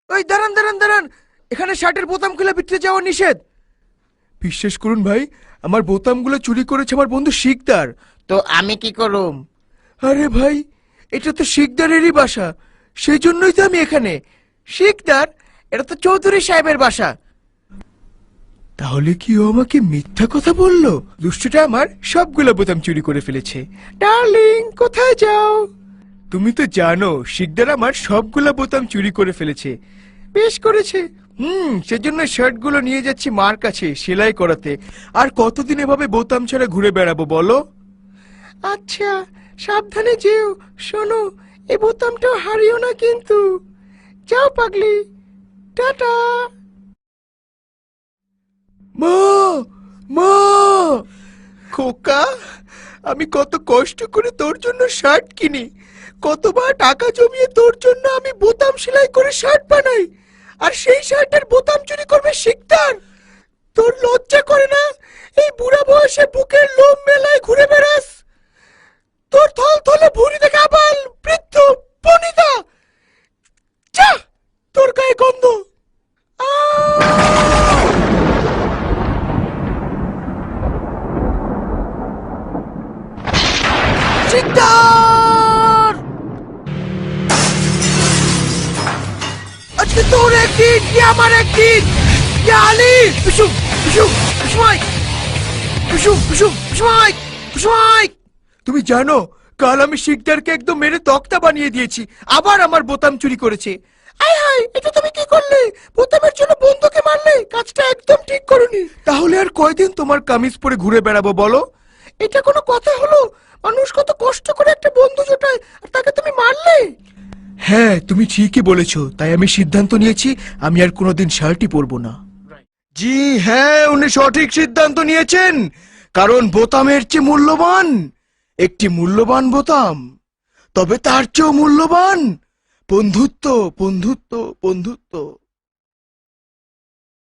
ওই দাঁড়ান দাঁড়ান দাঁড়ান, এখানে শার্টের বোতাম খুলে ভিতরে যাওয়া নিষেধ। বিশ্বাস করুন ভাই, আমার বোতামগুলো চুরি করেছে আমার বন্ধু শিকদার। তো আমি কি করুম? আরে ভাই, এটা তো শিকদারেরই বাসা, সেই জন্যই তো আমি এখানে। শিকদার, এটা তো চৌধুরী সাহেবের বাসা। তাহলে কি ও আমাকে মিথ্যা কথা বললো? দুষ্টটা আমার সবগুলো বোতাম চুরি করে ফেলেছে। ডার্লিং, কোথায় যাও? তুমি তো জানো শিকদার আমার সবগুলো বোতাম চুরি করে ফেলেছে। বেশ করেছে। সেজন্য শার্টগুলো নিয়ে যাচ্ছি মার কাছে সেলাই করাতে। আর কতদিন এভাবে বোতাম ছাড়া ঘুরে বেড়াবো বলো? আচ্ছা, সাবধানে যেও। শোনো, এই বোতামটা হারিও না কিন্তু। যাও পাগলি, টাটা। মা, মা, খোকা, আমি কত কষ্ট করে তোর জন্য শার্ট কিনি, কতবার টাকা জমিয়ে তোর জন্য আমি বোতাম সেলাই করে শার্ট বানাই, আর সেই শার্টের বোতাম চুরি করবে শিকদার। তোর লজ্জা করে না? এই বুড়া বয়সে বুকের লোম মেলায় ঘুরে বেড়াস। তোর থল থলে ভুঁড়ি দেখে আবাল বৃদ্ধ বনিতা। যা, তোর গায়ে গন্ধ। শিকদার, আজকে তোর একদিন কি আমার একদিন। আলি কুসুম কুসুম কুসুমাই, কুসুম কুসুম কুসুমাই কুসুমাই। তুমি জানো কাল আমি শিকদারকে একদম মেরে তক্তা বানিয়ে দিয়েছি, আবার আমার বোতাম চুরি করেছে। আয় হায়, এটা তুমি কি করলে? বোতামের জন্য বন্ধুকে মারলে, কাজটা একদম ঠিক করনি। তাহলে আর কয়দিন তোমার কামিজ পরে ঘুরে বেড়াবো বলো? এটা কোনো কথা হলো? মানুষ কত কষ্ট করে একটা বন্ধু জোটায়, আর তাকে তুমি মারলে। হ্যাঁ, তুমি ঠিকই বলেছো, তাই আমি সিদ্ধান্ত নিয়েছি আমি আর কোনোদিন শার্টই পরবো না। জি হ্যাঁ, উনি সঠিক সিদ্ধান্ত নিয়েছেন, কারণ বোতামের চেয়ে মূল্যবান একটি মূল্যবান বোতাম, তবে তার চেয়েও মূল্যবান বন্ধুত্ব, বন্ধুত্ব, বন্ধুত্ব।